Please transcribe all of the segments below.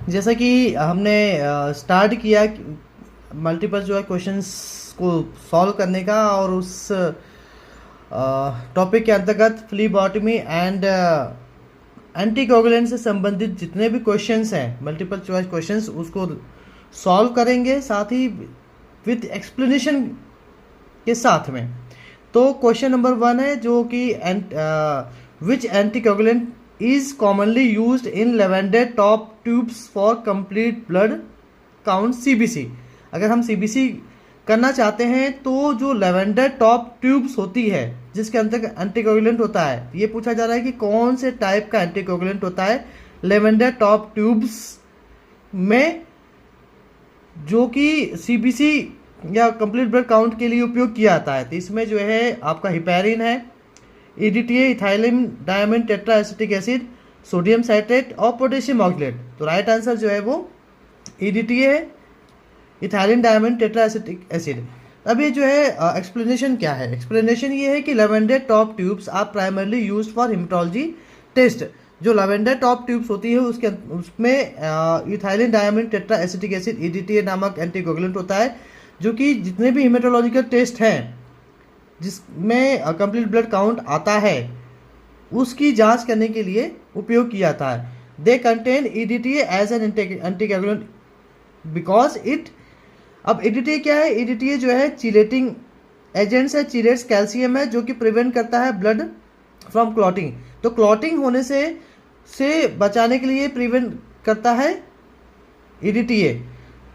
जैसा कि हमने स्टार्ट किया मल्टीपल चॉइस क्वेश्चंस को सॉल्व करने का, और उस टॉपिक के अंतर्गत फ्लीबॉटमी एंड एंटीकोगुलेंट से संबंधित जितने भी क्वेश्चंस हैं, मल्टीपल चॉइस क्वेश्चंस, उसको सॉल्व करेंगे, साथ ही विथ एक्सप्लेनेशन के साथ में। तो क्वेश्चन नंबर 1 है जो कि which anticoagulant is commonly used in lavender top tubes for complete blood count CBC. अगर हम सीबीसी करना चाहते हैं तो जो लेवेंडर टॉप ट्यूब्स होती है जिसके अंदर एंटीकोगुलेंट होता है, ये पूछा जा रहा है कि कौन से टाइप का एंटीकोगुलेंट होता है लेवेंडर टॉप ट्यूब्स में, जो कि सीबीसी या कंप्लीट ब्लड काउंट के लिए उपयोग किया जाता है। तो इसमें जो है आपका हिपैरिन है, EDTA ethylene diamine tetra acetic acid, sodium citrate और पोटेशियम ऑक्सलेट। तो राइट आंसर जो है वो ईडीटीए है, ethylene diamine tetra acetic acid. अब ये जो है एक्सप्लेनेशन क्या है? एक्सप्लेनेशन ये है कि lavender top tubes are primarily used for haematology test. जो लेवेंडर टॉप ट्यूब्स होती है उसमें ethylene diamine tetra acetic acid EDTA नामक एंटीकोगुलेंट होता है, जो कि जितने भी हेमेटोलॉजिकल टेस्ट हैं जिसमें कंप्लीट ब्लड काउंट आता है उसकी जांच करने के लिए उपयोग किया जाता है। They contain EDTA as an anticoagulant because it. अब ईडीटीए क्या है? ईडीटीए जो है चिलेटिंग एजेंट्स है, चिलेट्स कैल्शियम है जो कि प्रिवेंट करता है ब्लड फ्रॉम क्लॉटिंग। तो क्लॉटिंग होने से बचाने के लिए प्रिवेंट करता है ईडीटीए।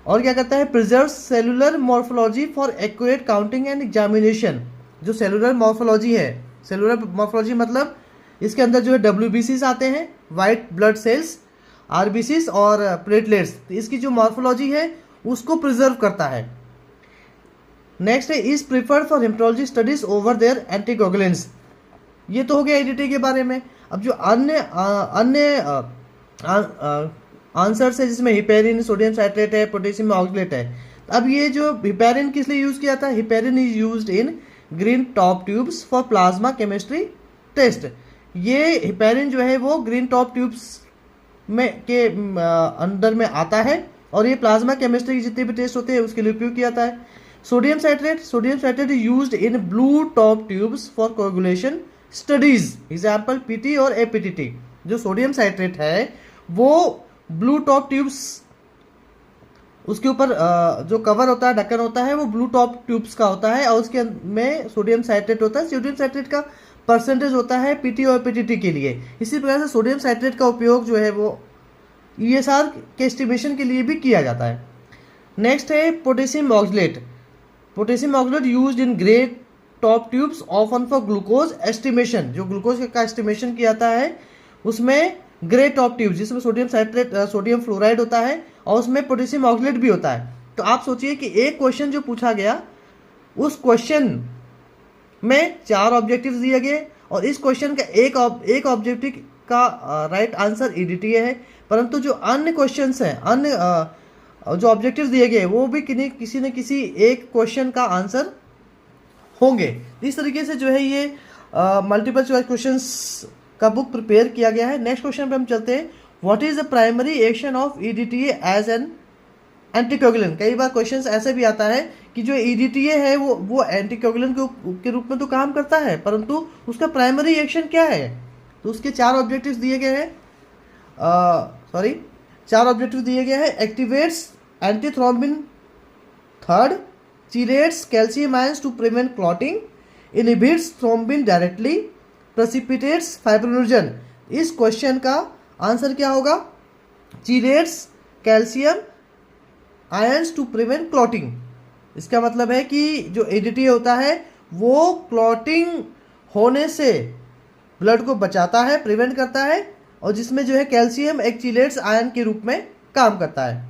और क्या करता है? Preserve cellular morphology for accurate counting and examination. जो सेलुलर मॉर्फोलॉजी है, सेलुलर मॉर्फोलॉजी मतलब इसके अंदर जो है डब्ल्यूबीसीज आते हैं, वाइट ब्लड सेल्स, आरबीसीज और प्लेटलेट्स। तो इसकी जो मॉर्फोलॉजी है उसको प्रिजर्व करता है। नेक्स्ट है is preferred for haematology studies over there anticoagulants. ये तो हो गया ईडीटी के बारे में। अब जो अन्य आंसर्स है जिसमें हिपैरिन, सोडियम साइट्रेट है, पोटेशियम ऑक्सलेट है। अब ये जो हिपैरिन किस लिए यूज किया था? Heparin is used in green top tubes for plasma chemistry test. ये हिपैरिन जो है वो ग्रीन टॉप ट्यूब्स में के अंदर में आता है और ये प्लाज्मा केमिस्ट्री के जितने भी टेस्ट होते हैं उसके लिए उपयोग किया जाता है। Sodium citrate is used in blue top tubes for coagulation studies, example PT और एपीटीटी। जो सोडियम साइट्रेट है वो ब्लू टॉप ट्यूब्स, उसके ऊपर जो कवर होता है, ढक्कन होता है, वो ब्लू टॉप ट्यूब्स का होता है और उसके में सोडियम साइट्रेट होता है। सोडियम साइट्रेट का परसेंटेज होता है पीटी और पीटीटी के लिए। इसी प्रकार से सोडियम साइट्रेट का उपयोग जो है वो ईएसआर के एस्टिमेशन के लिए भी किया जाता है। नेक्स्ट है potassium oxalate. Potassium oxalate used in grey top tubes often for glucose estimation. जो ग्लूकोज का एस्टिमेशन किया जाता है उसमें ग्रे टॉप ट्यूब जिसमें सोडियम साइट्रेट, सोडियम फ्लोराइड होता है और उसमें पोटेशियम ऑक्सलेट भी होता है। तो आप सोचिए कि एक क्वेश्चन जो पूछा गया उस क्वेश्चन में 4 ऑब्जेक्टिव्स दिए गए और इस क्वेश्चन का एक ऑब्जेक्टिव का राइट आंसर ईडीटीए है, परंतु जो अन्य क्वेश्चंस हैं, अन्य जो ऑब्जेक्टिव्स दिए गए वो भी किसी न किसी एक क्वेश्चन का आंसर होंगे। इस तरीके से जो है ये मल्टीपल चॉइस क्वेश्चंस का बुक प्रिपेयर किया गया है। नेक्स्ट क्वेश्चन पे हम चलते हैं। What is the primary action of EDTA as an anticoagulant? कई बार क्वेश्चंस ऐसे भी आता है कि जो ईडीटीए है वो एंटीकोगुलेंट के रूप में तो काम करता है, परंतु उसका प्राइमरी एक्शन क्या है? तो उसके 4 ऑब्जेक्टिव्स दिए गए हैं। 4 ऑब्जेक्टिव दिए गए हैं। Activates antithrombin, third chelates calcium ions to prevent clotting, inhibits thrombin directly, precipitates fibrinogen. इस क्वेश्चन का आंसर क्या होगा? Chelates calcium ions to prevent clotting. इसका मतलब है कि जो ईडीटीए होता है वो क्लॉटिंग होने से ब्लड को बचाता है, प्रिवेंट करता है, और जिसमें जो है कैल्शियम एक चिलेट्स आयन के रूप में काम करता है।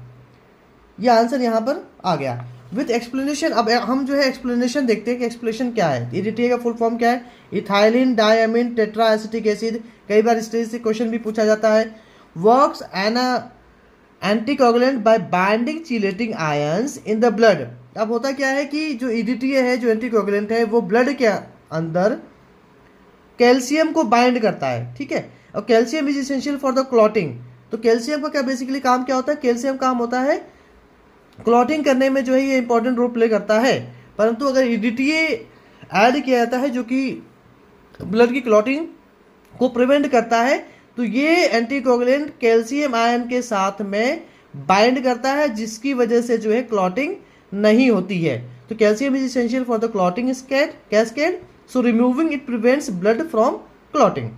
यह आंसर यहाँ पर आ गया विथ एक्सप्लेनेशन। अब हम जो है एक्सप्लेनेशन देखते हैं कि एक्सप्लेनेशन क्या है। ईडीटीए का फुल फॉर्म क्या है? Ethylene diamine tetra acetic acid. कई बार इस तरह से क्वेश्चन भी पूछा जाता है। Works an anticoagulant by binding chelating ions in the blood. अब होता क्या है कि जो ईडीटीए है, जो एंटीकोगुलेंट है, वो ब्लड के अंदर कैल्शियम को बाइंड करता है, ठीक है। और calcium is essential for the clotting. तो कैल्शियम का क्या बेसिकली काम क्या होता है, कैल्शियम काम होता है क्लॉटिंग करने में जो है ये इंपॉर्टेंट रोल प्ले करता है। परंतु अगर ईडीटीए ऐड किया जाता है जो कि ब्लड की क्लॉटिंग को प्रिवेंट करता है, तो ये एंटीकोगुलेंट कैल्शियम आयन के साथ में बाइंड करता है, जिसकी वजह से जो है क्लॉटिंग नहीं होती है। तो calcium is essential for the clotting cascade, so removing it prevents blood from clotting.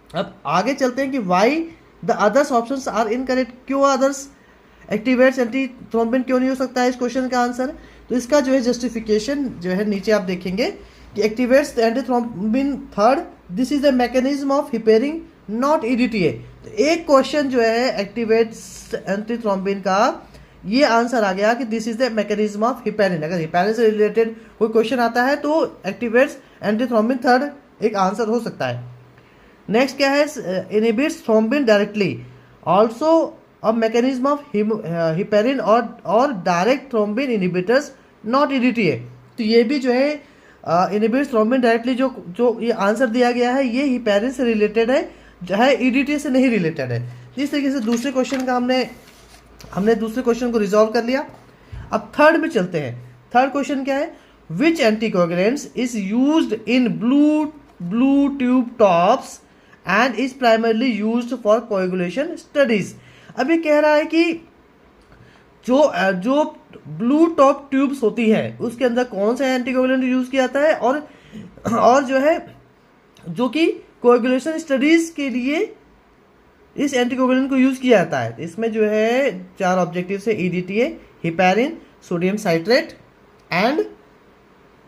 अब आगे चलते हैं कि why the others options are incorrect, क्यों अदर्स एक्टिवेट्स एंटी थ्रोम्बिन क्यों नहीं हो सकता है इस क्वेश्चन का आंसर। तो इसका जो है जस्टिफिकेशन जो है नीचे आप देखेंगे कि activates anti thrombin third, this is the mechanism of heparin not EDTA. तो एक क्वेश्चन जो है एक्टिवेट्स एंटी थ्रोम्बिन का, ये आंसर आ गया कि this is the mechanism of heparin. अगर हिपेरिन से रिलेटेड कोई क्वेश्चन आता है तो एक्टिवेट्स एंटी थ्रोम्बिन थर्ड एक आंसर हो सकता है। नेक्स्ट क्या है, inhibits thrombin directly, also a mechanism of heparin और direct thrombin inhibitors not EDTA. तो ये भी जो है इनहिबिट्स थ्रोम्बिन डायरेक्टली, जो ये आंसर दिया गया है ये हिपेरिन से रिलेटेड है, जो है ईडीटीए से नहीं रिलेटेड है। इस तरीके से दूसरे क्वेश्चन का हमने दूसरे क्वेश्चन को रिजॉल्व कर लिया। अब थर्ड में चलते हैं। थर्ड क्वेश्चन क्या है, which anticoagulants is used in blue tube tops and is primarily used for coagulation studies. अब ये कह रहा है कि जो ब्लू टॉप ट्यूब्स होती है उसके अंदर कौन सा एंटीकोगुलेंट यूज किया जाता है, और जो है जो कि कोएगुलेशन स्टडीज के लिए इस एंटीकोगुलेंट को यूज किया जाता है। इसमें जो है 4 ऑब्जेक्टिव है, EDTA, heparin, sodium citrate and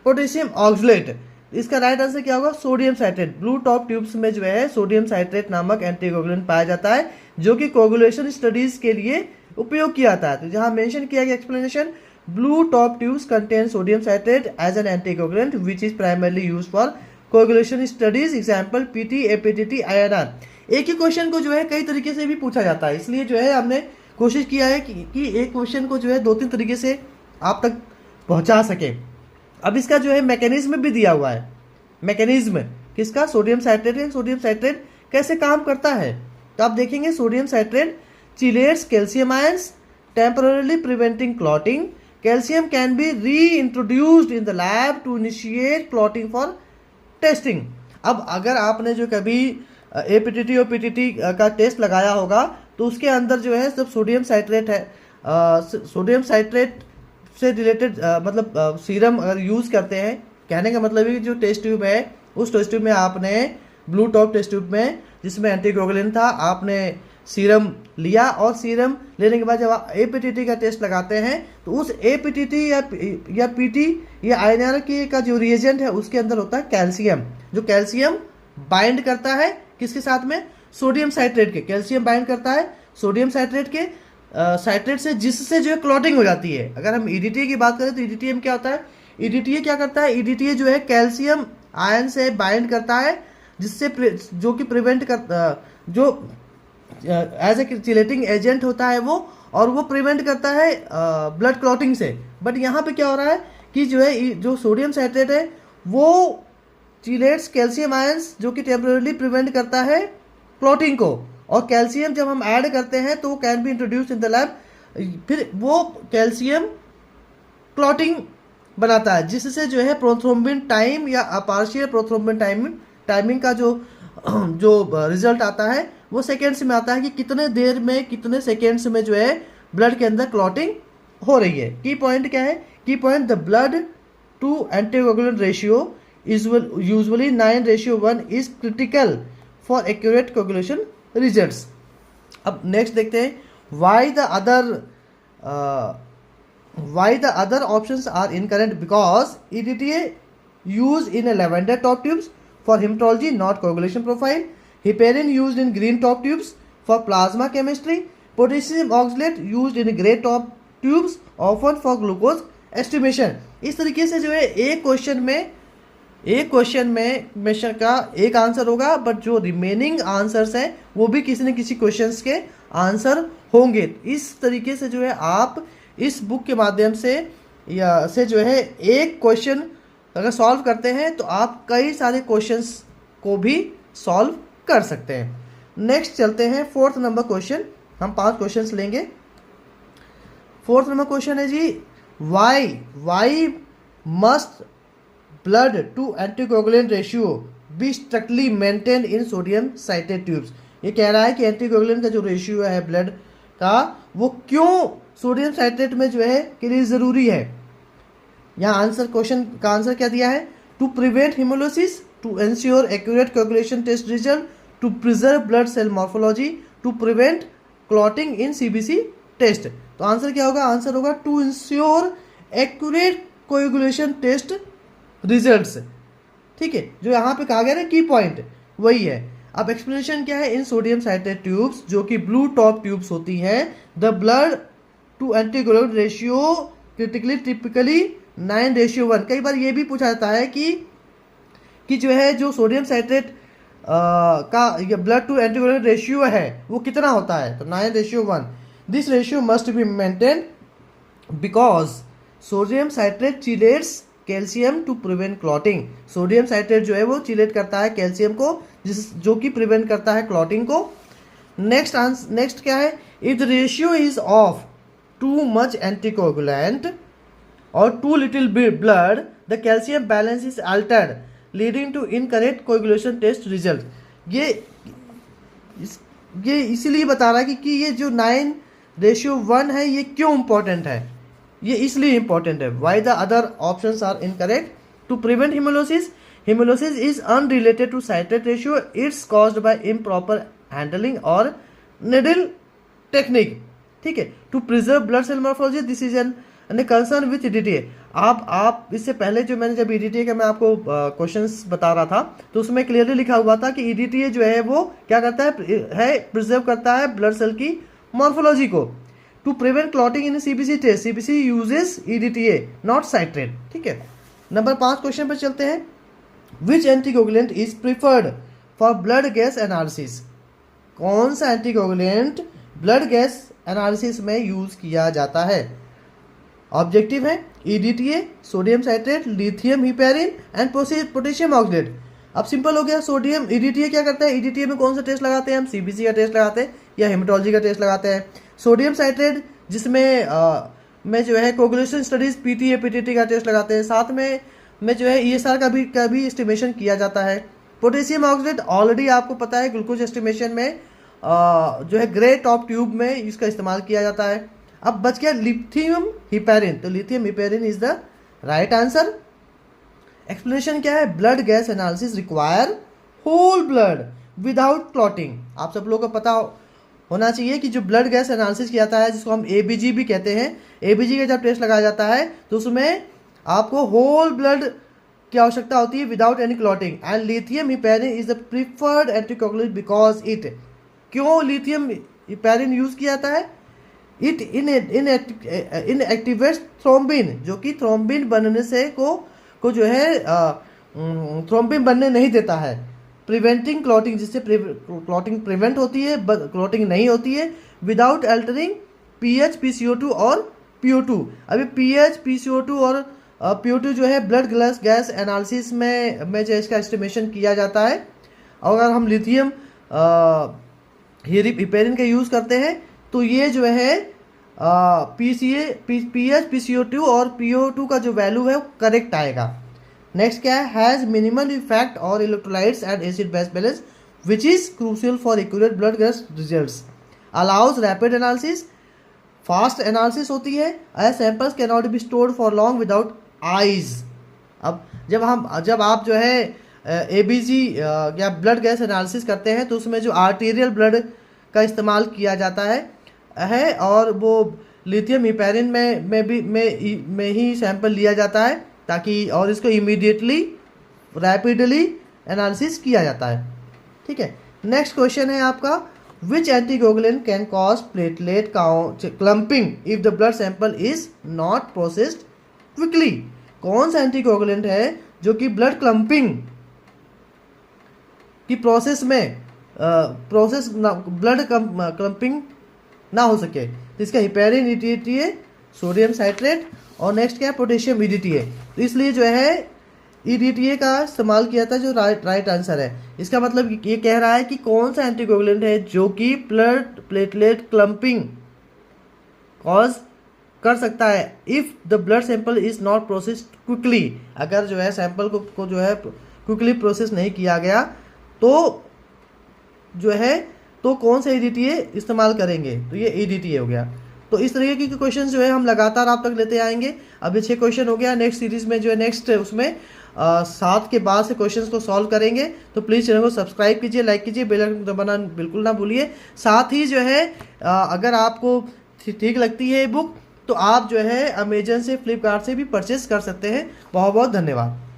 potassium oxalate. इसका राइट आंसर क्या होगा, sodium citrate. Blue top tubes में जो है सोडियम साइट्रेट नामक एंटीकोगुलेंट पाया जाता है जो कि कोएगुलेशन स्टडीज के लिए उपयोग किया जाता है। तो जहां मेंशन किया गया explanation, blue top tubes contain sodium citrate as an anticoagulant which is primarily use for coagulation studies, example PT, APTT, INR. एक ही क्वेश्चन को जो है कई तरीके से भी पूछा जाता है, इसलिए जो है हमने कोशिश किया है कि एक क्वेश्चन को जो है 2-3 तरीके से आप तक पहुंचा सके। अब इसका जो है मैकेनिज्म भी दिया हुआ है, मैकेनिज्म किसका, सोडियम साइट्रेट है। सोडियम साइट्रेट कैसे काम करता है, तो आप देखेंगे sodium citrate chelates calcium ions temporarily preventing clotting. Calcium can be reintroduced in the lab to initiate clotting for testing. अब अगर आपने जो कभी एपीटीटी और पीटीटी का टेस्ट लगाया होगा तो उसके अंदर जो है सब सोडियम साइट्रेट है। सोडियम साइट्रेट से रिलेटेड मतलब सीरम अगर यूज़ करते हैं, कहने का मतलब है कि जो टेस्ट ट्यूब है उस टेस्ट ट्यूब में आपने ब्लू टॉप टेस्ट ट्यूब में जिसमें एंटीकोगुलेंट था आपने सीरम लिया, और सीरम लेने के बाद जब आप एपीटीटी का टेस्ट लगाते हैं तो उस एपीटीटी या पीटी या आईएनआर का जो रिएजेंट है उसके अंदर होता है कैल्शियम, जो कैल्शियम बाइंड करता है किसके साथ में, सोडियम साइट्रेट के। कैल्शियम बाइंड करता है सोडियम साइट्रेट के साइट्रेट से, जिससे जो है क्लॉटिंग हो जाती है। अगर हम ईडीटीए की बात करें तो ईडीटीए में क्या होता है, ईडीटीए क्या करता है, ईडीटीए जो है कैल्शियम आयन से बाइंड करता है, जिससे जो कि प्रिवेंट कर जो एज ए चिलेटिंग एजेंट होता है वो, और वो प्रिवेंट करता है ब्लड क्लॉटिंग से। बट यहाँ पे क्या हो रहा है कि जो है जो सोडियम साइट्रेट है वो चिलेट्स कैल्शियम आयंस जो कि टेम्पररीली प्रिवेंट करता है क्लॉटिंग को, और कैल्शियम जब हम ऐड करते हैं तो can be introduce in the lab, फिर वो कैल्शियम क्लॉटिंग बनाता है, जिससे जो है प्रोथ्रोम्बिन टाइम या पार्शियल प्रोथ्रोम्बिन टाइमिंग का जो रिजल्ट आता है वो सेकेंड्स में आता है कि कितने देर में कितने सेकेंड्स में जो है ब्लड के अंदर क्लॉटिंग हो रही है। की पॉइंट क्या है, की point the blood to anticoagulant ratio usually 9:1 is critical for accurate coagulation results. अब नेक्स्ट देखते हैं, why the other options are incorrect, because EDTA use in lavender top tubes for haematology not coagulation profile, heparin used in green top tubes for plasma chemistry, potassium oxalate used in grey top tubes often for glucose estimation. इस तरीके से जो है एक question में mention का एक answer होगा, बट जो रिमेनिंग आंसर्स हैं वो भी किसी न किसी क्वेश्चंस के आंसर होंगे। इस तरीके से जो है आप इस बुक के माध्यम से जो है एक क्वेश्चन अगर सॉल्व करते हैं तो आप कई सारे क्वेश्चंस को भी सॉल्व कर सकते हैं। नेक्स्ट चलते हैं 4th नंबर क्वेश्चन हम 5 क्वेश्चंस लेंगे। फोर्थ नंबर क्वेश्चन है जी, why must blood to anticoagulant ratio be strictly maintain in sodium citrate tubes. ये कह रहा है कि एंटीकोगुलेंट का जो रेशियो है ब्लड का, वो क्यों सोडियम साइट्रेट में जो है के लिए ज़रूरी है। यहाँ आंसर, क्वेश्चन का आंसर क्या दिया है, to prevent haemolysis, to ensure accurate coagulation test result, to preserve blood cell morphology, to prevent clotting in CBC test. तो आंसर क्या होगा, आंसर होगा to ensure accurate coagulation test results. ठीक है, जो यहाँ पे कहा गया ना की पॉइंट वही है। अब एक्सप्लेनेशन क्या है, इन सोडियम साइट्रेट ट्यूब्स जो कि ब्लू टॉप ट्यूब्स होती हैं, the blood to anticoagulant ratio critically typically 9:1। कई बार ये भी पूछा जाता है कि जो है जो सोडियम साइट्रेट का ब्लड टू एंटीकोगुलेंट रेशियो है वो कितना होता है, तो 9:1। This ratio must be maintain because sodium citrate chelates calcium to prevent clotting. Sodium citrate जो है वो चिलेट करता है कैल्शियम को, जो कि प्रिवेंट करता है क्लॉटिंग को। नेक्स्ट क्या है, if the ratio is of too much anticoagulant और too little blood, the calcium balance is altered leading to incorrect coagulation test result. ये इसीलिए बता रहा है कि ये जो 9:1 है ये क्यों इंपॉर्टेंट है, ये इसलिए इंपॉर्टेंट है। Why the other options are incorrect, to prevent haemolysis, haemolysis is unrelated to citrate ratio, it's caused by improper handling और निडल टेक्निक। ठीक है, to preserve blood cell morphology, this is an concern with EDTA. आप इससे पहले जो मैंने जब EDTA का मैं आपको क्वेश्चंस बता रहा था तो उसमें क्लियरली लिखा हुआ था कि ईडीटीए जो है वो क्या करता है प्रिजर्व करता है ब्लड सेल की मॉर्फोलॉजी को। To prevent clotting in CBC test, CBC uses EDTA not citrate. ठीक है, नंबर 5 क्वेश्चन पर चलते हैं। Which anticoagulant is preferred for blood gas analysis. कौन सा एंटीकोगुलेंट ब्लड गैस एनालिसिस में यूज किया जाता है। ऑब्जेक्टिव है EDTA, sodium citrate, lithium heparin and potassium oxidate. अब सिंपल हो गया, सोडियम ईडीटीए क्या करता है, ईडीटीए में कौन सा टेस्ट लगाते हैं हम, सीबीसी का टेस्ट लगाते हैं या हेमेटोलॉजी का टेस्ट लगाते हैं। सोडियम साइट्रेट जिसमें में जो है कोगुलेशन स्टडीज पीटीए पीटीटी का टेस्ट लगाते हैं, साथ में जो है ईएसआर का भी एस्टिमेशन किया जाता है। पोटेशियम ऑक्सीडेट ऑलरेडी आपको पता है ग्लूकोज एस्टिमेशन में जो है ग्रे टॉप ट्यूब में इसका इस्तेमाल किया जाता है। अब बच गया लिथियम हिपेरिन, तो lithium heparin is the right answer. Explanation क्या है, blood gas analysis require whole blood without clotting. आप सब लोगों को पता होना चाहिए कि जो ब्लड गैस एनालिसिस किया जाता है जिसको हम एबीजी भी कहते हैं, एबीजी का जब टेस्ट लगाया जाता है तो उसमें आपको होल ब्लड की आवश्यकता होती है without any clotting. And lithium heparin is the preferred anticoagulant because it, क्यों लिथियम हिपेरिन यूज किया जाता है, इट इन एक्टिवेट्स थ्रोम्बिन, जो कि थ्रोम्बिन बनने से को जो है थ्रोम्बिन बनने नहीं देता है, प्रिवेंटिंग क्लॉटिंग, जिससे क्लॉटिंग प्रिवेंट होती है, क्लॉटिंग नहीं होती है, विदाउट अल्टरिंग पीएच पीसीओ2 और PO2। अभी पीएच पीसीओ2 और PO2 जो है ब्लड गैस एनालिसिस में जो इसका एस्टिमेशन किया जाता है। और अगर हम लिथियम हिपेरिन का यूज़ करते हैं तो ये जो है पीएच पीसीओ2 और PO2 का जो वैल्यू है वो करेक्ट आएगा। नेक्स्ट क्या है, हैज़ मिनिमल इफेक्ट और electrolytes and acid base balance which is crucial for accurate blood gas results, allows rapid analysis, fast analysis होती है, as samples can not be stored for long without ice. अब जब आप जो है ABG या blood gas analysis करते हैं तो उसमें जो आर्टीरियल ब्लड का इस्तेमाल किया जाता है और वो लिथियम हिपेरिन में ही सैंपल लिया जाता है ताकि, और इसको इमीडिएटली रैपिडली एनालिसिस किया जाता है। ठीक है, नेक्स्ट क्वेश्चन है आपका, which anticoagulant can cause platelet clumping if the blood sample is not processed quickly. कौन सा एंटीकोगुलेंट है जो कि ब्लड क्लम्पिंग की प्रोसेस में ब्लड क्लम्पिंग ना हो सके, तो इसका हिपेरिन ईडीटीए, सोडियम साइट्रेट और नेक्स्ट क्या है पोटेशियम ईडीटीए। तो इसलिए जो है EDTA का इस्तेमाल किया था, जो राइट आंसर है। इसका मतलब ये कह रहा है कि कौन सा एंटीकोगुलेंट है जो कि ब्लड प्लेटलेट क्लम्पिंग कॉज कर सकता है if the blood sample is not processed quickly. अगर जो है सैंपल को जो है क्विकली प्रोसेस नहीं किया गया तो जो है तो कौन सा EDTA इस्तेमाल करेंगे, तो ये EDTA हो गया। तो इस तरीके के क्वेश्चन जो है हम लगातार आप तक लेते आएंगे। अब ये 6 क्वेश्चन हो गया, नेक्स्ट सीरीज में जो है नेक्स्ट उसमें 7 के बाद से क्वेश्चंस को सॉल्व करेंगे। तो प्लीज़ चैनल को सब्सक्राइब कीजिए, लाइक कीजिए, बेल आइकन दबाना बिल्कुल ना भूलिए। साथ ही जो है अगर आपको ठीक लगती है बुक तो आप जो है अमेजन से, फ्लिपकार्ट से भी परचेस कर सकते हैं। बहुत बहुत धन्यवाद।